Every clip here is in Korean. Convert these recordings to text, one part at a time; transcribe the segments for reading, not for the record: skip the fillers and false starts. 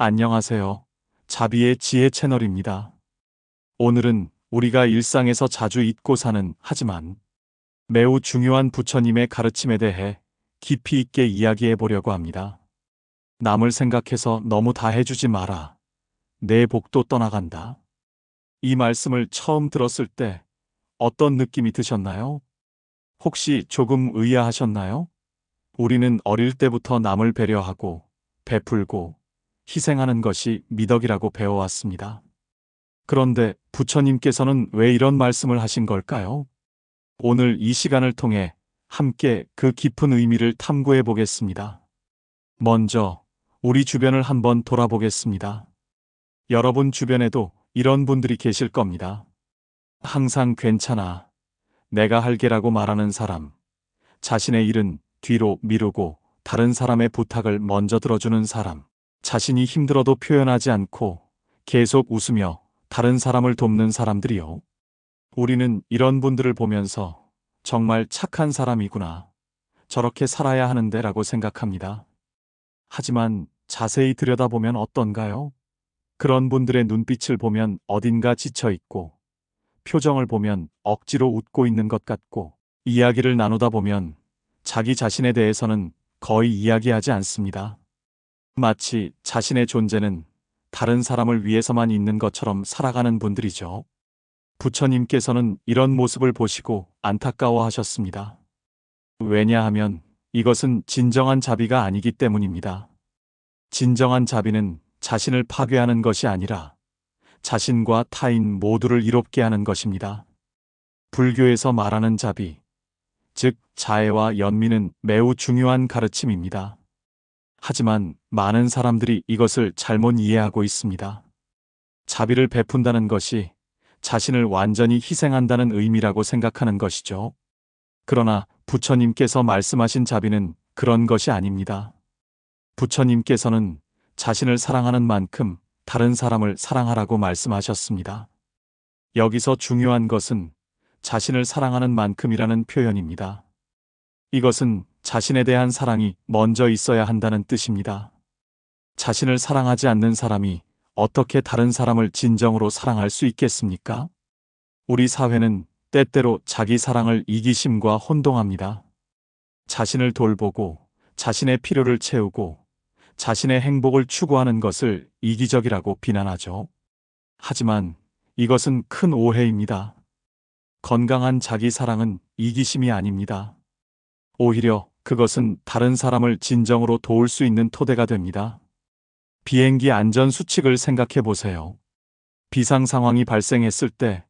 안녕하세요. 자비의 지혜 채널입니다. 오늘은 우리가 일상에서 자주 잊고 사는 하지만 매우 중요한 부처님의 가르침에 대해 깊이 있게 이야기해 보려고 합니다. 남을 생각해서 너무 다 해주지 마라. 내 복도 떠나간다. 이 말씀을 처음 들었을 때 어떤 느낌이 드셨나요? 혹시 조금 의아하셨나요? 우리는 어릴 때부터 남을 배려하고 베풀고 희생하는 것이 미덕이라고 배워왔습니다. 그런데 부처님께서는 왜 이런 말씀을 하신 걸까요? 오늘 이 시간을 통해 함께 그 깊은 의미를 탐구해 보겠습니다. 먼저 우리 주변을 한번 돌아보겠습니다. 여러분 주변에도 이런 분들이 계실 겁니다. 항상 괜찮아. 내가 할게라고 말하는 사람. 자신의 일은 뒤로 미루고 다른 사람의 부탁을 먼저 들어주는 사람. 자신이 힘들어도 표현하지 않고 계속 웃으며 다른 사람을 돕는 사람들이요. 우리는 이런 분들을 보면서 정말 착한 사람이구나. 저렇게 살아야 하는데 라고 생각합니다. 하지만 자세히 들여다보면 어떤가요? 그런 분들의 눈빛을 보면 어딘가 지쳐 있고, 표정을 보면 억지로 웃고 있는 것 같고, 이야기를 나누다 보면 자기 자신에 대해서는 거의 이야기하지 않습니다. 마치 자신의 존재는 다른 사람을 위해서만 있는 것처럼 살아가는 분들이죠. 부처님께서는 이런 모습을 보시고 안타까워하셨습니다. 왜냐하면 이것은 진정한 자비가 아니기 때문입니다. 진정한 자비는 자신을 파괴하는 것이 아니라 자신과 타인 모두를 이롭게 하는 것입니다. 불교에서 말하는 자비, 즉 자애와 연민은 매우 중요한 가르침입니다. 하지만 많은 사람들이 이것을 잘못 이해하고 있습니다. 자비를 베푼다는 것이 자신을 완전히 희생한다는 의미라고 생각하는 것이죠. 그러나 부처님께서 말씀하신 자비는 그런 것이 아닙니다. 부처님께서는 자신을 사랑하는 만큼 다른 사람을 사랑하라고 말씀하셨습니다. 여기서 중요한 것은 자신을 사랑하는 만큼이라는 표현입니다. 이것은 자신에 대한 사랑이 먼저 있어야 한다는 뜻입니다. 자신을 사랑하지 않는 사람이 어떻게 다른 사람을 진정으로 사랑할 수 있겠습니까? 우리 사회는 때때로 자기 사랑을 이기심과 혼동합니다. 자신을 돌보고 자신의 필요를 채우고 자신의 행복을 추구하는 것을 이기적이라고 비난하죠. 하지만 이것은 큰 오해입니다. 건강한 자기 사랑은 이기심이 아닙니다. 오히려 그것은 다른 사람을 진정으로 도울 수 있는 토대가 됩니다. 비행기 안전 수칙을 생각해 보세요. 비상 상황이 발생했을 때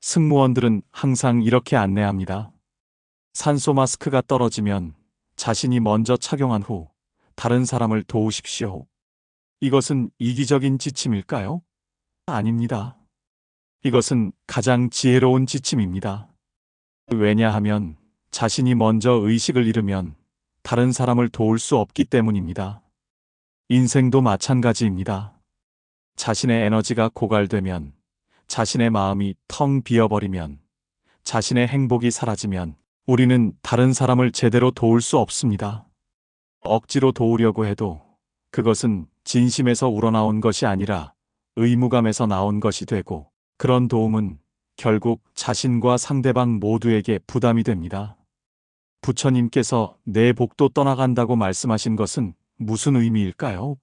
승무원들은 항상 이렇게 안내합니다. 산소 마스크가 떨어지면 자신이 먼저 착용한 후 다른 사람을 도우십시오. 이것은 이기적인 지침일까요? 아닙니다. 이것은 가장 지혜로운 지침입니다. 왜냐하면 자신이 먼저 의식을 잃으면 다른 사람을 도울 수 없기 때문입니다. 인생도 마찬가지입니다. 자신의 에너지가 고갈되면, 자신의 마음이 텅 비어버리면, 자신의 행복이 사라지면 우리는 다른 사람을 제대로 도울 수 없습니다. 억지로 도우려고 해도 그것은 진심에서 우러나온 것이 아니라 의무감에서 나온 것이 되고, 그런 도움은 결국 자신과 상대방 모두에게 부담이 됩니다. 부처님께서 내 복도 떠나간다고 말씀하신 것은 무슨 의미일까요?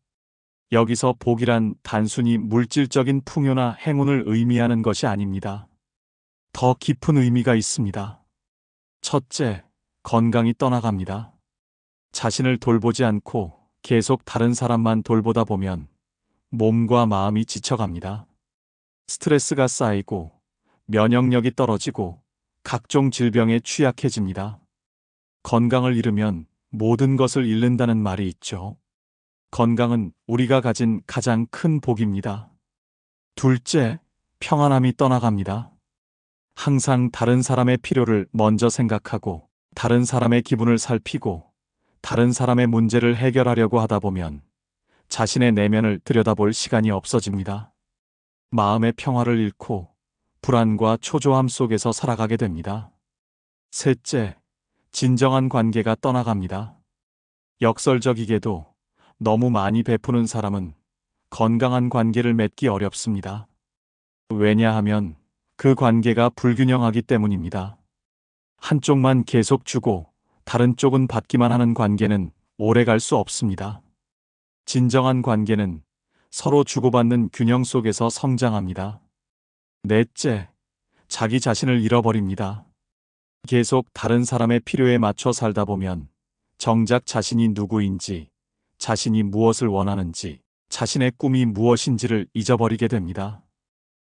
여기서 복이란 단순히 물질적인 풍요나 행운을 의미하는 것이 아닙니다. 더 깊은 의미가 있습니다. 첫째, 건강이 떠나갑니다. 자신을 돌보지 않고 계속 다른 사람만 돌보다 보면 몸과 마음이 지쳐갑니다. 스트레스가 쌓이고 면역력이 떨어지고 각종 질병에 취약해집니다. 건강을 잃으면 모든 것을 잃는다는 말이 있죠. 건강은 우리가 가진 가장 큰 복입니다. 둘째, 평안함이 떠나갑니다. 항상 다른 사람의 필요를 먼저 생각하고 다른 사람의 기분을 살피고 다른 사람의 문제를 해결하려고 하다 보면 자신의 내면을 들여다볼 시간이 없어집니다. 마음의 평화를 잃고 불안과 초조함 속에서 살아가게 됩니다. 셋째, 진정한 관계가 떠나갑니다. 역설적이게도 너무 많이 베푸는 사람은 건강한 관계를 맺기 어렵습니다. 왜냐하면 그 관계가 불균형하기 때문입니다. 한쪽만 계속 주고 다른 쪽은 받기만 하는 관계는 오래 갈 수 없습니다. 진정한 관계는 서로 주고받는 균형 속에서 성장합니다. 넷째, 자기 자신을 잃어버립니다. 계속 다른 사람의 필요에 맞춰 살다 보면 정작 자신이 누구인지, 자신이 무엇을 원하는지, 자신의 꿈이 무엇인지를 잊어버리게 됩니다.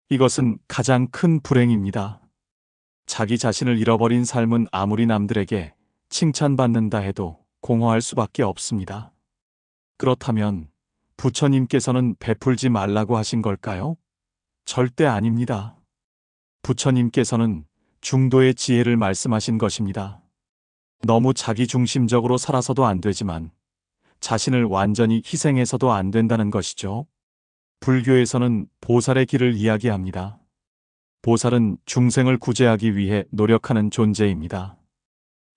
이것은 가장 큰 불행입니다. 자기 자신을 잃어버린 삶은 아무리 남들에게 칭찬받는다 해도 공허할 수밖에 없습니다. 그렇다면 부처님께서는 베풀지 말라고 하신 걸까요? 절대 아닙니다. 부처님께서는 중도의 지혜를 말씀하신 것입니다. 너무 자기중심적으로 살아서도 안 되지만 자신을 완전히 희생해서도 안 된다는 것이죠. 불교에서는 보살의 길을 이야기합니다. 보살은 중생을 구제하기 위해 노력하는 존재입니다.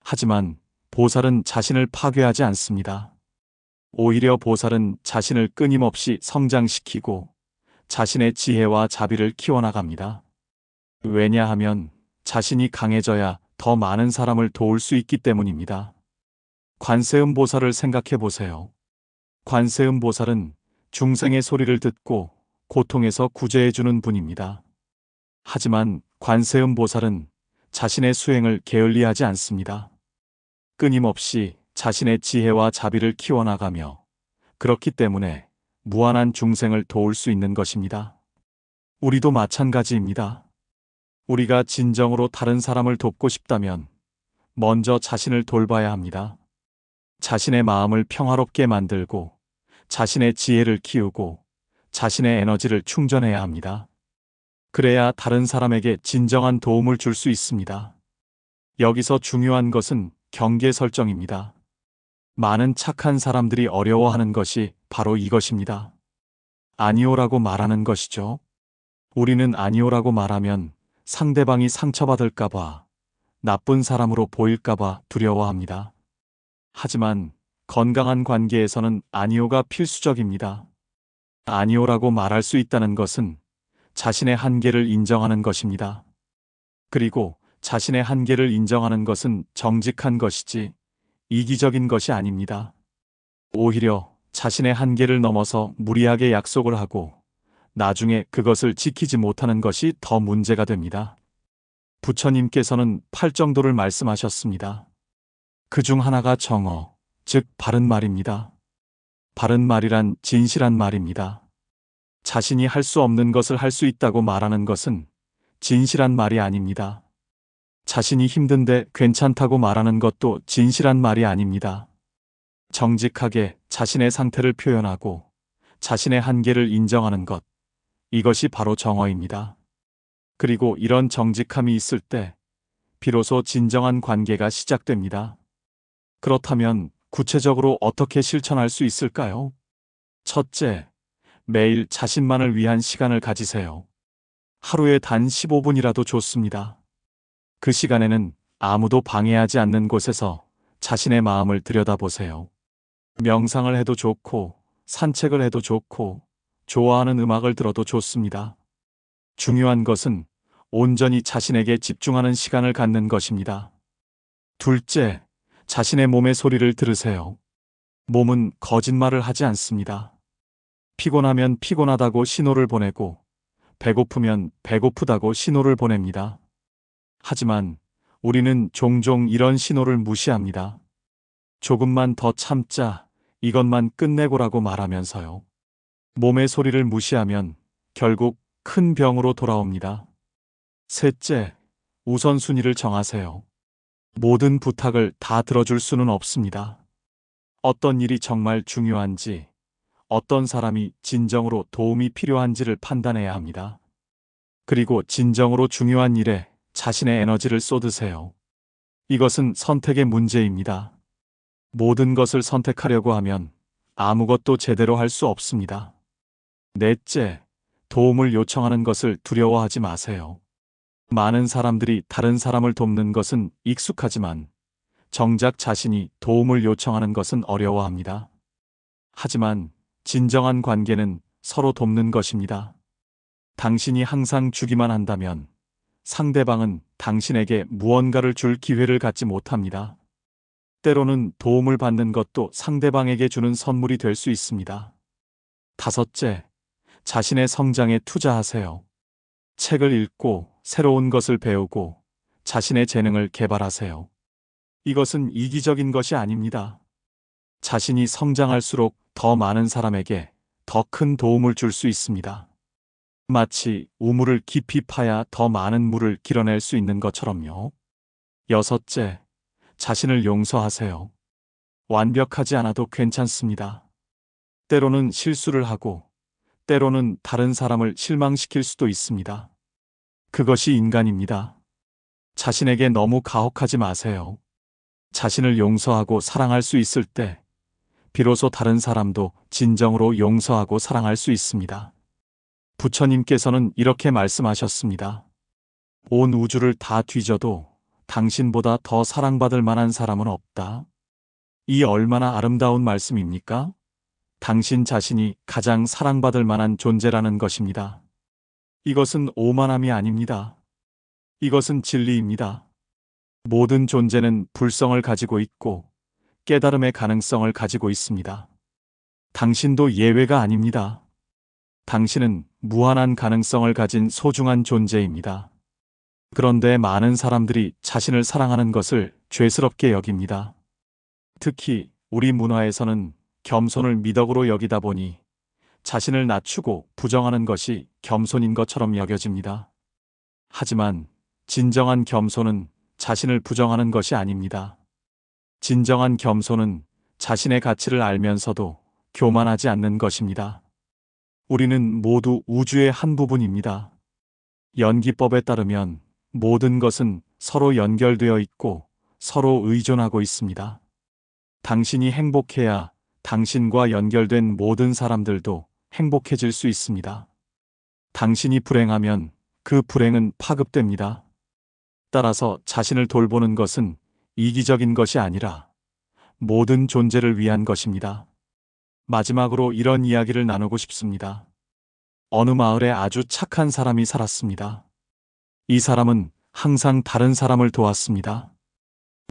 하지만 보살은 자신을 파괴하지 않습니다. 오히려 보살은 자신을 끊임없이 성장시키고 자신의 지혜와 자비를 키워나갑니다. 왜냐하면 자신이 강해져야 더 많은 사람을 도울 수 있기 때문입니다. 관세음 보살을 생각해 보세요. 관세음 보살은 중생의 소리를 듣고 고통에서 구제해주는 분입니다. 하지만 관세음 보살은 자신의 수행을 게을리하지 않습니다. 끊임없이 자신의 지혜와 자비를 키워나가며 그렇기 때문에 무한한 중생을 도울 수 있는 것입니다. 우리도 마찬가지입니다. 우리가 진정으로 다른 사람을 돕고 싶다면 먼저 자신을 돌봐야 합니다. 자신의 마음을 평화롭게 만들고 자신의 지혜를 키우고 자신의 에너지를 충전해야 합니다. 그래야 다른 사람에게 진정한 도움을 줄 수 있습니다. 여기서 중요한 것은 경계 설정입니다. 많은 착한 사람들이 어려워하는 것이 바로 이것입니다. 아니오라고 말하는 것이죠. 우리는 아니오라고 말하면 상대방이 상처받을까봐, 나쁜 사람으로 보일까봐 두려워합니다. 하지만 건강한 관계에서는 아니오가 필수적입니다. 아니오라고 말할 수 있다는 것은 자신의 한계를 인정하는 것입니다. 그리고 자신의 한계를 인정하는 것은 정직한 것이지 이기적인 것이 아닙니다. 오히려 자신의 한계를 넘어서 무리하게 약속을 하고 나중에 그것을 지키지 못하는 것이 더 문제가 됩니다. 부처님께서는 8정도를 말씀하셨습니다. 그 중 하나가 정어, 즉 바른 말입니다. 바른 말이란 진실한 말입니다. 자신이 할 수 없는 것을 할 수 있다고 말하는 것은 진실한 말이 아닙니다. 자신이 힘든데 괜찮다고 말하는 것도 진실한 말이 아닙니다. 정직하게 자신의 상태를 표현하고 자신의 한계를 인정하는 것, 이것이 바로 정어입니다. 그리고 이런 정직함이 있을 때 비로소 진정한 관계가 시작됩니다. 그렇다면 구체적으로 어떻게 실천할 수 있을까요? 첫째, 매일 자신만을 위한 시간을 가지세요. 하루에 단 15분이라도 좋습니다. 그 시간에는 아무도 방해하지 않는 곳에서 자신의 마음을 들여다보세요. 명상을 해도 좋고, 산책을 해도 좋고, 좋아하는 음악을 들어도 좋습니다. 중요한 것은 온전히 자신에게 집중하는 시간을 갖는 것입니다. 둘째, 자신의 몸의 소리를 들으세요. 몸은 거짓말을 하지 않습니다. 피곤하면 피곤하다고 신호를 보내고, 배고프면 배고프다고 신호를 보냅니다. 하지만 우리는 종종 이런 신호를 무시합니다. 조금만 더 참자, 이것만 끝내고라고 말하면서요. 몸의 소리를 무시하면 결국 큰 병으로 돌아옵니다. 셋째, 우선순위를 정하세요. 모든 부탁을 다 들어줄 수는 없습니다. 어떤 일이 정말 중요한지, 어떤 사람이 진정으로 도움이 필요한지를 판단해야 합니다. 그리고 진정으로 중요한 일에 자신의 에너지를 쏟으세요. 이것은 선택의 문제입니다. 모든 것을 선택하려고 하면 아무것도 제대로 할 수 없습니다. 넷째, 도움을 요청하는 것을 두려워하지 마세요. 많은 사람들이 다른 사람을 돕는 것은 익숙하지만 정작 자신이 도움을 요청하는 것은 어려워합니다. 하지만 진정한 관계는 서로 돕는 것입니다. 당신이 항상 주기만 한다면 상대방은 당신에게 무언가를 줄 기회를 갖지 못합니다. 때로는 도움을 받는 것도 상대방에게 주는 선물이 될 수 있습니다. 다섯째, 자신의 성장에 투자하세요. 책을 읽고 새로운 것을 배우고 자신의 재능을 개발하세요. 이것은 이기적인 것이 아닙니다. 자신이 성장할수록 더 많은 사람에게 더 큰 도움을 줄 수 있습니다. 마치 우물을 깊이 파야 더 많은 물을 길어낼 수 있는 것처럼요. 여섯째, 자신을 용서하세요. 완벽하지 않아도 괜찮습니다. 때로는 실수를 하고, 때로는 다른 사람을 실망시킬 수도 있습니다. 그것이 인간입니다. 자신에게 너무 가혹하지 마세요. 자신을 용서하고 사랑할 수 있을 때, 비로소 다른 사람도 진정으로 용서하고 사랑할 수 있습니다. 부처님께서는 이렇게 말씀하셨습니다. 온 우주를 다 뒤져도 당신보다 더 사랑받을 만한 사람은 없다. 이 얼마나 아름다운 말씀입니까? 당신 자신이 가장 사랑받을 만한 존재라는 것입니다. 이것은 오만함이 아닙니다. 이것은 진리입니다. 모든 존재는 불성을 가지고 있고 깨달음의 가능성을 가지고 있습니다. 당신도 예외가 아닙니다. 당신은 무한한 가능성을 가진 소중한 존재입니다. 그런데 많은 사람들이 자신을 사랑하는 것을 죄스럽게 여깁니다. 특히 우리 문화에서는 겸손을 미덕으로 여기다 보니 자신을 낮추고 부정하는 것이 겸손인 것처럼 여겨집니다. 하지만 진정한 겸손은 자신을 부정하는 것이 아닙니다. 진정한 겸손은 자신의 가치를 알면서도 교만하지 않는 것입니다. 우리는 모두 우주의 한 부분입니다. 연기법에 따르면 모든 것은 서로 연결되어 있고 서로 의존하고 있습니다. 당신이 행복해야 당신과 연결된 모든 사람들도 행복해질 수 있습니다. 당신이 불행하면 그 불행은 파급됩니다. 따라서 자신을 돌보는 것은 이기적인 것이 아니라 모든 존재를 위한 것입니다. 마지막으로 이런 이야기를 나누고 싶습니다. 어느 마을에 아주 착한 사람이 살았습니다. 이 사람은 항상 다른 사람을 도왔습니다.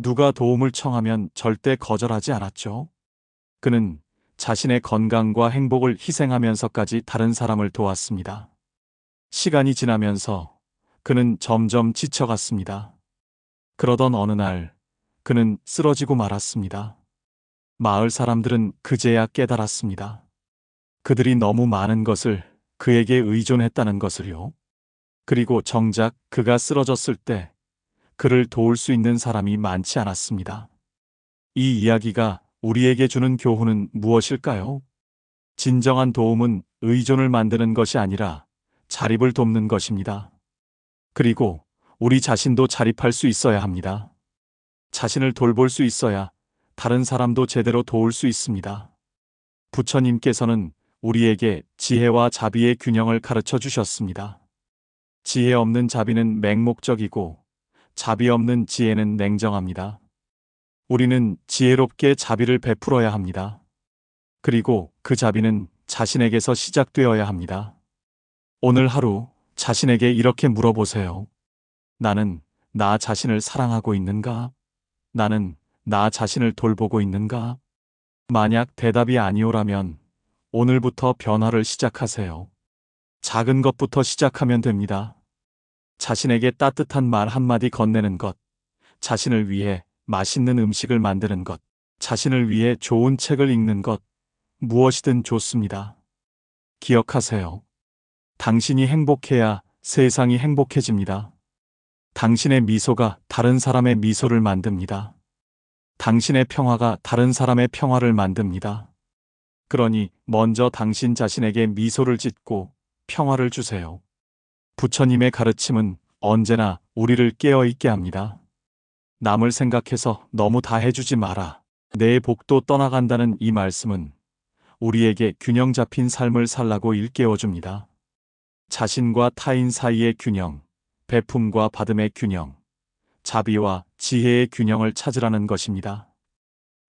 누가 도움을 청하면 절대 거절하지 않았죠. 그는 자신의 건강과 행복을 희생하면서까지 다른 사람을 도왔습니다. 시간이 지나면서 그는 점점 지쳐갔습니다. 그러던 어느 날 그는 쓰러지고 말았습니다. 마을 사람들은 그제야 깨달았습니다. 그들이 너무 많은 것을 그에게 의존했다는 것을요. 그리고 정작 그가 쓰러졌을 때 그를 도울 수 있는 사람이 많지 않았습니다. 이 이야기가 우리에게 주는 교훈은 무엇일까요? 진정한 도움은 의존을 만드는 것이 아니라 자립을 돕는 것입니다. 그리고 우리 자신도 자립할 수 있어야 합니다. 자신을 돌볼 수 있어야 다른 사람도 제대로 도울 수 있습니다. 부처님께서는 우리에게 지혜와 자비의 균형을 가르쳐 주셨습니다. 지혜 없는 자비는 맹목적이고 자비 없는 지혜는 냉정합니다. 우리는 지혜롭게 자비를 베풀어야 합니다. 그리고 그 자비는 자신에게서 시작되어야 합니다. 오늘 하루 자신에게 이렇게 물어보세요. 나는 나 자신을 사랑하고 있는가? 나는 나 자신을 돌보고 있는가? 만약 대답이 아니오라면 오늘부터 변화를 시작하세요. 작은 것부터 시작하면 됩니다. 자신에게 따뜻한 말 한마디 건네는 것, 자신을 위해 맛있는 음식을 만드는 것, 자신을 위해 좋은 책을 읽는 것, 무엇이든 좋습니다. 기억하세요. 당신이 행복해야 세상이 행복해집니다. 당신의 미소가 다른 사람의 미소를 만듭니다. 당신의 평화가 다른 사람의 평화를 만듭니다. 그러니 먼저 당신 자신에게 미소를 짓고 평화를 주세요. 부처님의 가르침은 언제나 우리를 깨어있게 합니다. 남을 생각해서 너무 다 해주지 마라. 내 복도 떠나간다는 이 말씀은 우리에게 균형 잡힌 삶을 살라고 일깨워줍니다. 자신과 타인 사이의 균형, 베품과 받음의 균형, 자비와 지혜의 균형을 찾으라는 것입니다.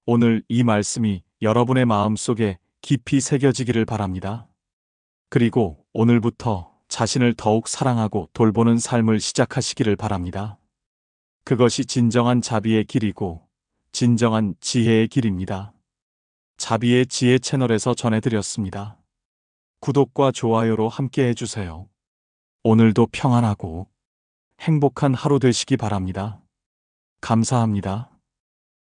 오늘 이 말씀이 여러분의 마음속에 깊이 새겨지기를 바랍니다. 그리고 오늘부터 자신을 더욱 사랑하고 돌보는 삶을 시작하시기를 바랍니다. 그것이 진정한 자비의 길이고 진정한 지혜의 길입니다. 자비의 지혜 채널에서 전해드렸습니다. 구독과 좋아요로 함께 해주세요. 오늘도 평안하고 행복한 하루 되시기 바랍니다. 감사합니다.